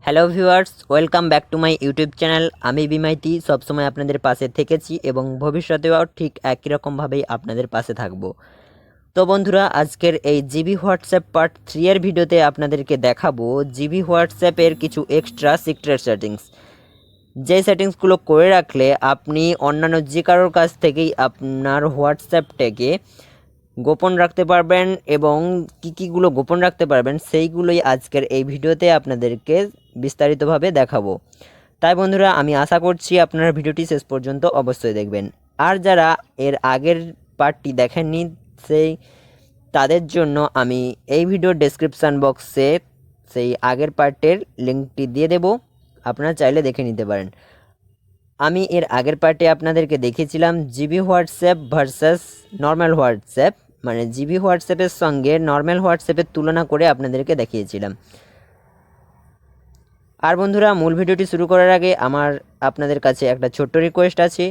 Hello viewers, welcome back to my YouTube channel. আমি বিমাইতি সবসময় আপনাদের পাশে থেকেছি এবং ভবিষ্যতেও ঠিক একই রকমভাবেই আপনাদের পাশে থাকব। তো বন্ধুরা, আজকের এই জিবি হোয়াটসঅ্যাপ পার্ট 3 এর ভিডিওতে আপনাদেরকে দেখাবো জিবি হোয়াটসঅ্যাপের কিছু এক্সট্রা সিক্রেট সেটিংস, যে সেটিংসগুলো করে রাখলে আপনি অন্যান্য যে কারোর কাছ থেকেই আপনার হোয়াটসঅ্যাপটাকে গোপন রাখতে পারবেন এবং কীগুলো গোপন রাখতে পারবেন সেইগুলোই আজকের এই ভিডিওতে আপনাদেরকে বিস্তারিতভাবে দেখাবো। তাই বন্ধুরা, আমি আশা করছি আপনারা ভিডিওটি শেষ পর্যন্ত অবশ্যই দেখবেন। আর যারা এর আগের পার্টটি দেখেননি তাদের জন্য আমি এই ভিডিওর ডেসক্রিপশান বক্সে সেই আগের পার্টের লিঙ্কটি দিয়ে দেব, আপনারা চাইলে দেখে নিতে পারেন। আমি এর আগের পার্টে আপনাদেরকে দেখিয়েছিলাম GB WhatsApp versus normal WhatsApp, মানে জিবি হোয়াটসঅ্যাপের সঙ্গে নর্মাল হোয়াটসঅ্যাপের তুলনা করে আপনাদেরকে দেখিয়েছিলাম। আর বন্ধুরা, মূল ভিডিওটি শুরু করার আগে আমার আপনাদের কাছে একটা ছোট্ট রিকোয়েস্ট আছে।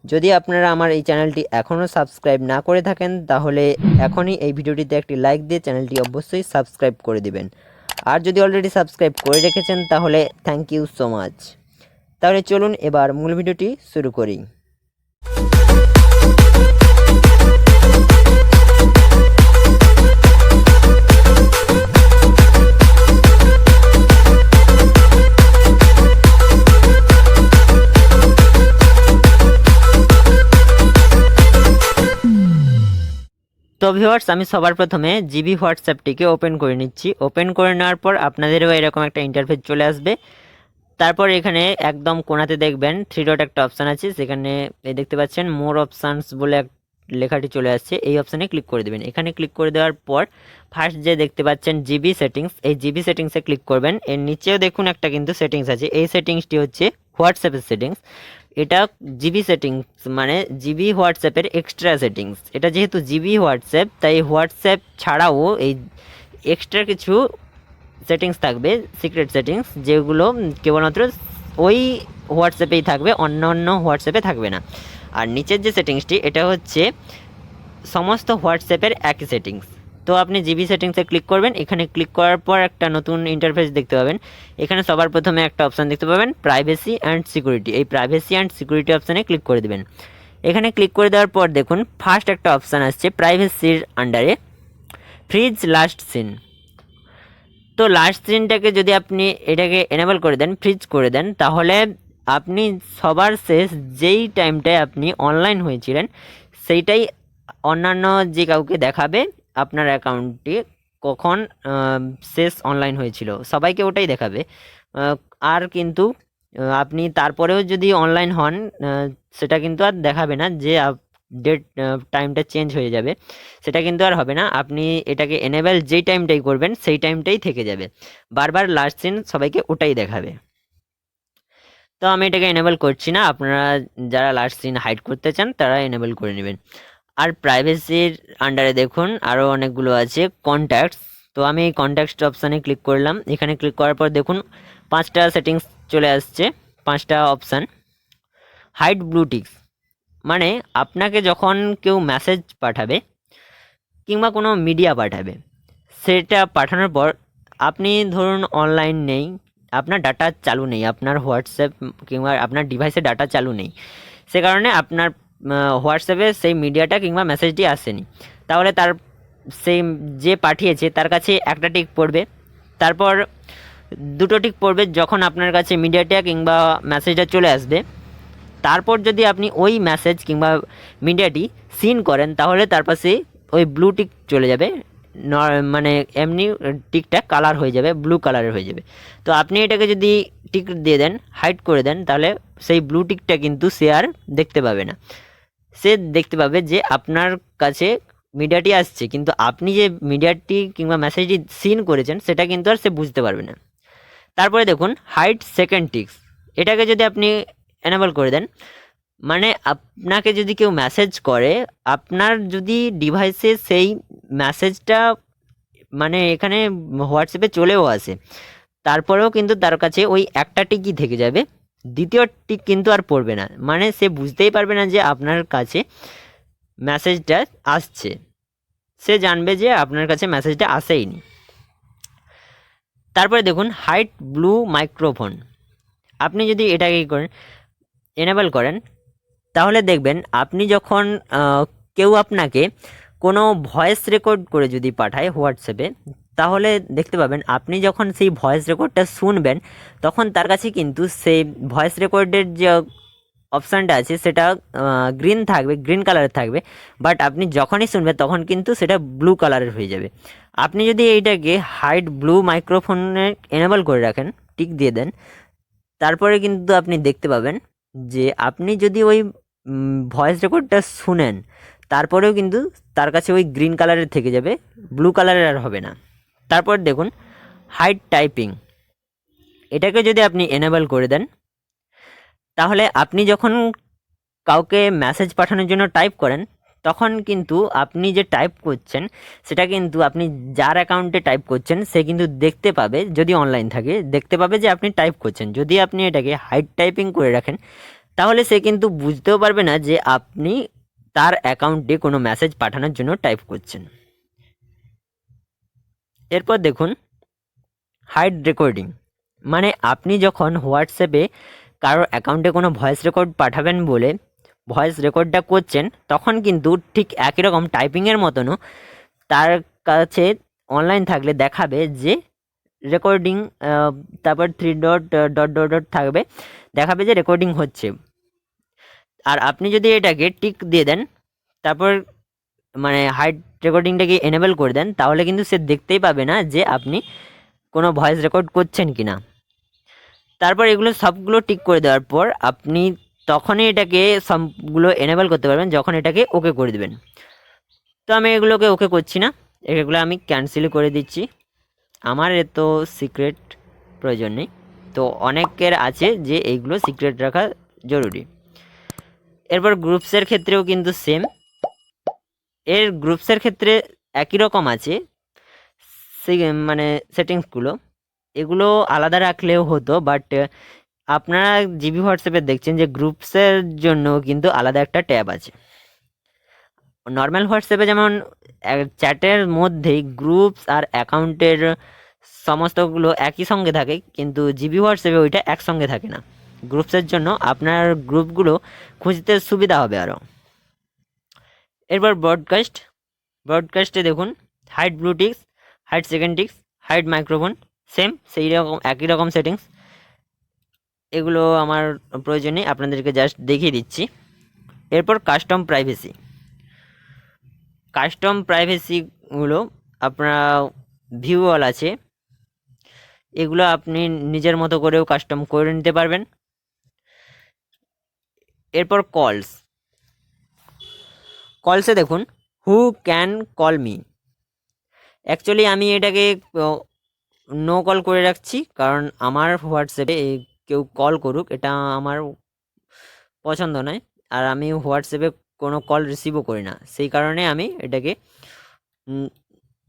যদি আপনারা আমার এই চ্যানেলটি এখনও সাবস্ক্রাইব না করে থাকেন তাহলে এখনই এই ভিডিওটিতে একটি লাইক দিয়ে চ্যানেলটি অবশ্যই সাবস্ক্রাইব করে দিবেন। আর যদি অলরেডি সাবস্ক্রাইব করে রেখেছেন তাহলে থ্যাংক ইউ সো মাচ। তাহলে চলুন এবার মূল ভিডিওটি শুরু করি। তো ভিউয়ার্স, আমি সবার প্রথমে জিবি হোয়াটসঅ্যাপটিকে ওপেন করে নিচ্ছি। ওপেন করে নেওয়ার পর আপনাদেরও এরকম একটা ইন্টারফেস চলে আসবে। তারপর এখানে একদম কোণাতে দেখবেন 3 ডট একটা অপশান আছে, সেখানে দেখতে পাচ্ছেন মোর অপশানস বলে এক লেখাটি চলে আসছে। এই অপশানে ক্লিক করে দেবেন। এখানে ক্লিক করে দেওয়ার পর ফার্স্ট যে দেখতে পাচ্ছেন জিবি সেটিংস, এই জিবি সেটিংসে ক্লিক করবেন। এর নিচেও দেখুন একটা কিন্তু সেটিংস আছে। এই সেটিংসটি হচ্ছে হোয়াটসঅ্যাপের সেটিংস। এটা জিবি সেটিংস মানে জিবি হোয়াটসঅ্যাপের এক্সট্রা সেটিংস। এটা যেহেতু জিবি হোয়াটসঅ্যাপ তাই হোয়াটসঅ্যাপ ছাড়াও এই এক্সট্রা কিছু সেটিংস থাকবে, সিক্রেট সেটিংস, যেগুলো কেবলমাত্র ওই হোয়াটসঅ্যাপেই থাকবে, অন্য হোয়াটসঅ্যাপে থাকবে না। আর নিচের যে সেটিংসটি এটা হচ্ছে সমস্ত হোয়াটসঅ্যাপের একই সেটিংস। তো আপনি জিবি সেটিংসে ক্লিক করবেন। এখানে ক্লিক করার পর একটা নতুন ইন্টারফেস দেখতে পাবেন। এখানে সবার প্রথমে একটা অপশান দেখতে পাবেন প্রাইভেসি অ্যান্ড সিকিউরিটি। এই প্রাইভেসি অ্যান্ড সিকিউরিটি অপশানে ক্লিক করে দেবেন। এখানে ক্লিক করে দেওয়ার পর দেখুন ফার্স্ট একটা অপশান আসছে প্রাইভেসির আন্ডারে ফ্রিজ লাস্ট সিন। তো লাস্ট সিনটাকে যদি আপনি এটাকে এনেবল করে দেন, ফ্রিজ করে দেন, তাহলে আপনি সবার শেষ যেই টাইমটায় আপনি অনলাইন হয়েছিলেন সেইটাই অন্যান্য যে কাউকে দেখাবে আপনার অ্যাকাউন্টটি কখন শেষ অনলাইন হয়েছিল, সবাইকে ওটাই দেখাবে। আর কিন্তু আপনি তারপরেও যদি অনলাইন হন সেটা কিন্তু আর দেখাবে না যে ডেট টাইমটা চেঞ্জ হয়ে যাবে, সেটা কিন্তু আর হবে না। আপনি এটাকে এনেবেল যেই টাইমটাই করবেন সেই টাইমটাই থেকে যাবে, বারবার লাস্ট সিন সবাইকে ওটাই দেখাবে। তো আমি এটাকে এনেবেল করছি না, আপনারা যারা লাস্ট সিন হাইড করতে চান তারা এনেবেল করে নেবেন। আর প্রাইভেসির আন্ডারে দেখুন আরও অনেকগুলো আছে কন্ট্যাক্টস। তো আমি এই কন্ট্যাক্টস অপশানে ক্লিক করলাম। এখানে ক্লিক করার পর দেখুন 5টা সেটিংস চলে আসছে, 5টা অপশান। হাইড ব্লু টিক্স মানে আপনাকে যখন কেউ মেসেজ পাঠাবে কিংবা কোনো মিডিয়া পাঠাবে, সেটা পাঠানোর পর আপনি ধরুন অনলাইন নেই, আপনার ডাটা চালু নেই, আপনার হোয়াটসঅ্যাপ কিংবা আপনার ডিভাইসে ডাটা চালু নেই, সে কারণে আপনার হোয়াটসঅ্যাপে সেই মিডিয়াটা কিংবা মেসেজটি আসেনি, তাহলে তার সেই যে পাঠিয়েছে তার কাছে একটা টিক পড়বে, তারপর 2টো টিক পড়বে যখন আপনার কাছে মিডিয়াটা কিংবা মেসেজটা চলে আসবে। তারপর যদি আপনি ওই মেসেজ কিংবা মিডিয়াটি সিন করেন তাহলে তার পাশে ওই ব্লু টিক চলে যাবে, মানে এমনি টিকটা কালার হয়ে যাবে, ব্লু কালারের হয়ে যাবে। তো আপনি এটাকে যদি টিক দিয়ে দেন, হাইড করে দেন, তাহলে সেই ব্লু টিকটা কিন্তু সে আর দেখতে পাবে না। সে দেখতে পাবে যে আপনার কাছে মিডিয়াটি আসছে, কিন্তু আপনি যে মিডিয়াটি কিংবা মেসেজটি সিন করেছেন সেটা কিন্তু আর সে বুঝতে পারবে না। তারপরে দেখুন হাইড সেকেন্ড টিক্স, এটাকে যদি আপনি এনেবল করে দেন, মানে আপনাকে যদি কেউ মেসেজ করে, আপনার যদি ডিভাইসে সেই মেসেজটা মানে এখানে হোয়াটসঅ্যাপে চলেও আসে, তারপরেও কিন্তু তার কাছে ওই একটা টিকই থেকে যাবে, দ্বিতীয় টিক কিন্তু আর পড়বে না, মানে সে বুঝতেই পারবে না যে আপনার কাছে মেসেজটা আসছে, সে জানবে যে আপনার কাছে মেসেজটা আসেইনি। তারপরে দেখুন হাইড ব্লু মাইক্রোফোন, আপনি যদি এটাকে করেন এনেবল করেন তাহলে দেখবেন আপনি যখন কেউ আপনাকে কোনো ভয়েস রেকর্ড করে যদি পাঠায় হোয়াটসঅ্যাপে, তাহলে দেখতে পাবেন আপনি যখন সেই ভয়েস রেকর্ডটা শুনবেন তখন তার কাছে কিন্তু সেই ভয়েস রেকর্ডের যে অপশানটা আছে সেটা গ্রিন থাকবে, গ্রিন কালারের থাকবে, বাট আপনি যখনই শুনবেন তখন কিন্তু সেটা ব্লু কালারের হয়ে যাবে। আপনি যদি এইটাকে হাইড ব্লু মাইক্রোফোনে এনেবল করে রাখেন, টিক দিয়ে দেন, তারপরে কিন্তু আপনি দেখতে পাবেন যে আপনি যদি ওই ভয়েস রেকর্ডটা শুনেন তারপরেও কিন্তু তার কাছে ওই গ্রিন কালারের থেকে যাবে, ব্লু কালারের আর হবে না। তারপর দেখুন হাইড টাইপিং, এটাকে যদি আপনি এনেবল করে দেন তাহলে আপনি যখন কাউকে মেসেজ পাঠানোর জন্য টাইপ করেন তখন কিন্তু আপনি যে টাইপ করছেন সেটা কিন্তু আপনি যার অ্যাকাউন্টে টাইপ করছেন সে কিন্তু দেখতে পাবে, যদি অনলাইন থাকে দেখতে পাবে যে আপনি টাইপ করছেন। যদি আপনি এটাকে হাইড টাইপিং করে রাখেন তাহলে সে কিন্তু বুঝতেও পারবে না যে আপনি তার অ্যাকাউন্টে কোনো মেসেজ পাঠানোর জন্য টাইপ করছেন। এরপর দেখুন হাইড রেকর্ডিং, মানে আপনি যখন হোয়াটসঅ্যাপে কারোর অ্যাকাউন্টে কোনো ভয়েস রেকর্ড পাঠাবেন বলে ভয়েস রেকর্ডটা করছেন তখন কিন্তু ঠিক একই রকম টাইপিংয়ের মতনও তার কাছে অনলাইন থাকলে দেখাবে যে রেকর্ডিং, তারপর 3 ডট থাকবে, দেখাবে যে রেকর্ডিং হচ্ছে। আর আপনি যদি এটাকে টিক দিয়ে দেন তারপর মানে হাইড রেকর্ডিংটাকে এনেবল করে দেন তাহলে কিন্তু সে দেখতেই পাবে না যে আপনি কোনো ভয়েস রেকর্ড করছেন কি না। তারপর এগুলো সবগুলো টিক করে দেওয়ার পর আপনি তখনই এটাকে সবগুলো এনেবল করতে পারবেন যখন এটাকে ওকে করে দেবেন। তো আমি এগুলোকে ওকে করছি না, এগুলো আমি ক্যান্সেল করে দিচ্ছি, আমার এত সিক্রেট প্রয়োজন নেই। তো অনেকের আছে যে এইগুলো সিক্রেট রাখা জরুরি। এরপর গ্রুপসের ক্ষেত্রেও কিন্তু সেম, এর গ্রুপসের ক্ষেত্রে একই রকম আছে মানে সেটিংসগুলো, এগুলো আলাদা রাখলেও হতো, বাট আপনারা জিবি হোয়াটসঅ্যাপে দেখছেন যে গ্রুপসের জন্য কিন্তু আলাদা একটা ট্যাব আছে। নর্মাল হোয়াটসঅ্যাপে যেমন চ্যাটের মধ্যেই গ্রুপস আর অ্যাকাউন্টের সমস্তগুলো একই সঙ্গে থাকে, কিন্তু জিবি হোয়াটসঅ্যাপে ওইটা একসঙ্গে থাকে না। গ্রুপসের জন্য আপনার গ্রুপগুলো খুঁজতে সুবিধা হবে আরও। এরপর ব্রডকাস্টে দেখুন hide blue ticks, hide second ticks, hide microphone, same সেই রকম একই রকম সেটিংস। এগুলো আমার প্রয়োজন নেই, আপনাদেরকে জাস্ট দেখিয়ে দিচ্ছি। এরপর কাস্টম প্রাইভেসিগুলো আপনারা ভিউ অল আছে, এগুলো আপনি নিজের মতো করেও কাস্টম করে নিতে পারবেন। এরপর কলসে দেখুন who can call me, actually আমি এটাকে নো কল করে রাখছি, কারণ আমার হোয়াটসঅ্যাপে কেউ কল করুক এটা আমার পছন্দ নয়, আর আমি হোয়াটসঅ্যাপে কোনো কল রিসিভও করি না, সেই কারণে আমি এটাকে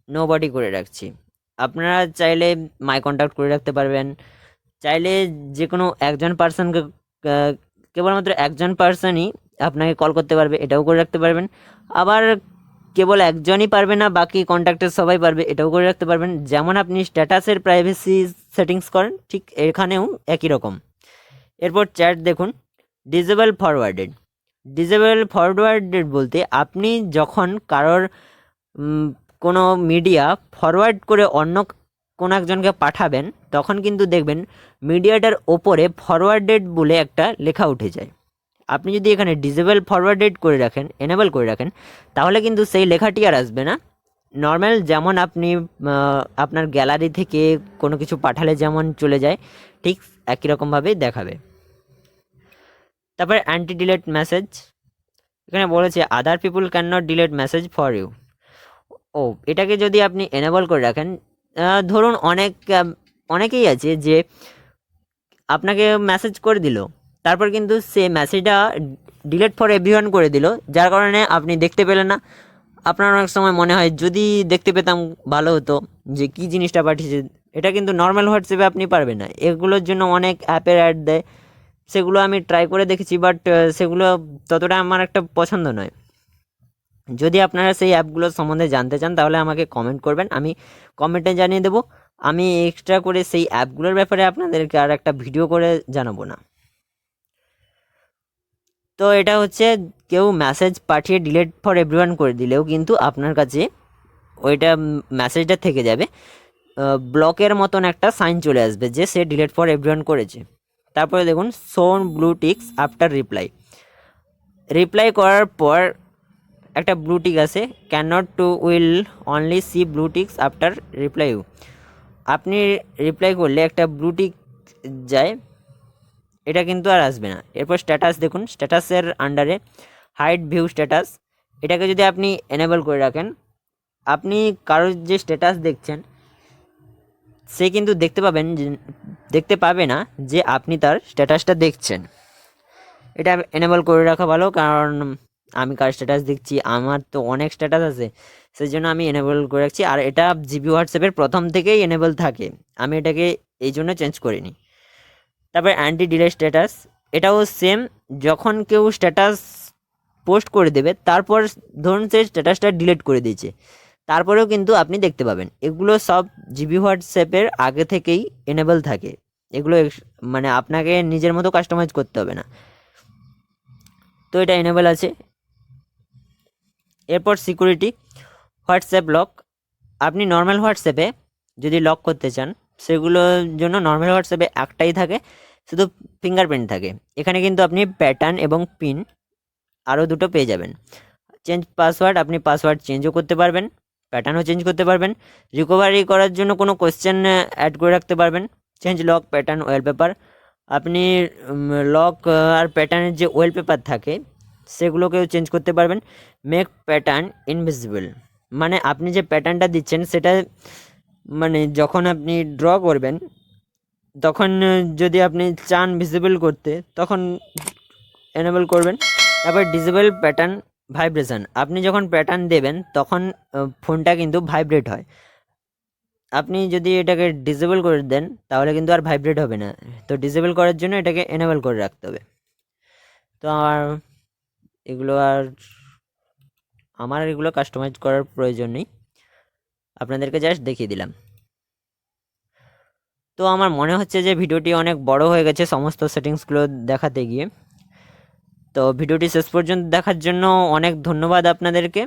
নো বডি করে রাখছি। আপনারা চাইলে মাই কন্ট্যাক্ট করে রাখতে পারবেন, চাইলে যে কোনো একজন পার্সনকে, কেবলমাত্র একজন পার্সনই আপনাকে কল করতে পারবে এটাও করে রাখতে পারবেন, আবার কেবল একজনই পারবে না বাকি কন্ট্যাক্টের সবাই পারবে এটাও করে রাখতে পারবেন। যেমন আপনি স্ট্যাটাসের প্রাইভেসি সেটিংস করেন ঠিক এখানেও একই রকম। এরপর চ্যাট দেখুন ডিসেবল ফরওয়ার্ডেড বলতে আপনি যখন কারোর কোনো মিডিয়া ফরওয়ার্ড করে অন্য কোনো একজনকে পাঠাবেন তখন কিন্তু দেখবেন মিডিয়াটার ওপরে ফরওয়ার্ডেড বলে একটা লেখা উঠে যায়। আপনি যদি এখানে ডিসেবল ফরওয়ার্ডেড করে রাখেন, এনেবল করে রাখেন, তাহলে কিন্তু সেই লেখাটি আর আসবে না। নর্মাল যেমন আপনি আপনার গ্যালারি থেকে কোনো কিছু পাঠালে যেমন চলে যায় ঠিক একই রকমভাবেই দেখাবে। তারপরে অ্যান্টি ডিলেট মেসেজ, এখানে বলেছে other people can not delete message for you. এটাকে যদি আপনি এনেবল করে রাখেন, ধরুন অনেকেই আছে যে আপনাকে মেসেজ করে দিল তারপর কিন্তু সে মেসেজটা ডিলেট ফর এভরিওয়ান করে দিল, যার কারণে আপনি দেখতে পেলেন না। আপনার অনেক সময় মনে হয় যদি দেখতে পেতাম ভালো হতো যে কী জিনিসটা পাঠিয়েছে, এটা কিন্তু নর্মাল হোয়াটসঅ্যাপে আপনি পারবেন না। এগুলোর জন্য অনেক অ্যাপের অ্যাড দেয়, সেগুলো আমি ট্রাই করে দেখেছি, বাট সেগুলো ততটা আমার একটা পছন্দ নয়। যদি আপনারা সেই অ্যাপগুলোর সম্বন্ধে জানতে চান তাহলে আমাকে কমেন্ট করবেন, আমি কমেন্টে জানিয়ে দেবো। আমি এক্সট্রা করে সেই অ্যাপগুলোর ব্যাপারে আপনাদেরকে আর একটা ভিডিও করে জানাবো না। তো এটা হচ্ছে কেউ মেসেজ পাঠিয়ে ডিলিট ফর এভরিওয়ান করে দিলেও কিন্তু আপনার কাছে ওইটা মেসেজটা থেকে যাবে, ব্লকের মতন একটা সাইন চলে আসবে যে সে ডিলিট ফর এভরিওয়ান করেছে। তারপরে দেখুন শোন ব্লু টিক্স আফটার রিপ্লাই করার পর একটা ব্লু টিক আছে, can not to will only see blue ticks after reply you. আপনি রিপ্লাই করলে একটা ব্লু টিক যায়, এটা কিন্তু আর আসবে না। এরপর স্ট্যাটাস দেখুন, স্ট্যাটাসের আন্ডারে হাইড ভিউ স্ট্যাটাস, এটাকে যদি আপনি এনেবল করে রাখেন, আপনি কারোর যে স্ট্যাটাস দেখছেন সে কিন্তু দেখতে পাবে না যে আপনি তার স্ট্যাটাসটা দেখছেন। এটা এনেবল করে রাখা ভালো, কারণ আমি কার স্ট্যাটাস দেখছি, আমার তো অনেক স্ট্যাটাস আছে, সেই জন্য আমি এনেবল করে রাখছি। আর এটা জিবি হোয়াটসঅ্যাপের প্রথম থেকেই এনেবল থাকে, আমি এটাকে এই জন্য চেঞ্জ করিনি। তারপর অ্যান্টি ডিলিট স্ট্যাটাস, এটাও সেম, যখন কেউ স্ট্যাটাস পোস্ট করে দেবে তারপর ধরুন সে স্ট্যাটাসটা ডিলিট করে দিয়েছে, তারপরেও কিন্তু আপনি দেখতে পাবেন। এগুলো সব জিবি হোয়াটসঅ্যাপের আগে থেকেই এনেবল থাকে, এগুলো মানে আপনাকে নিজের মতো কাস্টমাইজ করতে হবে না। তো এটা এনেবল আছে। এরপর সিকিউরিটি, হোয়াটসঅ্যাপ লক, আপনি নর্মাল হোয়াটসঅ্যাপে যদি লক করতে চান সেগুলোর জন্য নর্মাল হোয়াটসঅ্যাপে একটাই থাকে, শুধু ফিঙ্গারপ্রিন্ট থাকে। এখানে কিন্তু আপনি প্যাটার্ন এবং পিন আরও দুটো পেয়ে যাবেন। চেঞ্জ পাসওয়ার্ড, আপনি পাসওয়ার্ড চেঞ্জও করতে পারবেন, প্যাটার্নও চেঞ্জ করতে পারবেন। রিকভারি করার জন্য কোনো কোয়েশ্চেন অ্যাড করে রাখতে পারবেন। চেঞ্জ লক প্যাটার্ন ওয়ালপেপার, আপনি লক আর প্যাটার্নের যে ওয়ালপেপার থাকে সেগুলোকেও চেঞ্জ করতে পারবেন। মেক প্যাটার্ন ইনভিজিবল, মানে আপনি যে প্যাটার্নটা দিচ্ছেন সেটা মানে যখন আপনি ড্র করবেন তখন যদি আপনি চান ভিজিবল করতে তখন এনেবল করবেন। তারপর ডিসেবল প্যাটার্ন ভাইব্রেশন, আপনি যখন প্যাটার্ন দেবেন তখন ফোনটা কিন্তু ভাইব্রেট হয়, আপনি যদি এটাকে ডিসেবল করে দেন তাহলে কিন্তু আর ভাইব্রেট হবে না। তো ডিসেবল করার জন্য এটাকে এনেবল করে রাখতে হবে। তো আমার এগুলো কাস্টমাইজ করার প্রয়োজন নেই, আপনাদেরকে জাস্ট দেখিয়ে দিলাম। তো আমার মনে হচ্ছে যে ভিডিওটি অনেক বড় হয়ে গেছে সমস্ত সেটিংসগুলো দেখাতে গিয়ে। তো ভিডিওটি শেষ পর্যন্ত দেখার জন্য অনেক ধন্যবাদ আপনাদেরকে।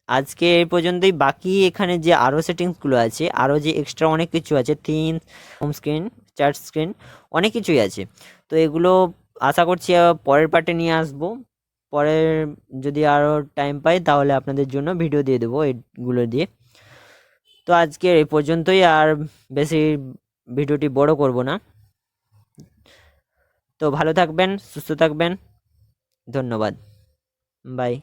আজকে এই পর্যন্তই। বাকি এখানে যে আরও সেটিংসগুলো আছে, আরও যে এক্সট্রা অনেক কিছু আছে, theme, home screen, chat screen, অনেক কিছুই আছে। তো এগুলো আশা করছি পরের পার্টে নিয়ে আসবো। পরে যদি আরও টাইম পাই তাহলে আপনাদের জন্য ভিডিও দিয়ে দেবো এগুলো দিয়ে। তো আজকে এই পর্যন্তই, আর বেশি ভিডিওটি বড় করব না। তো ভালো থাকবেন, সুস্থ থাকবেন, ধন্যবাদ, বাই।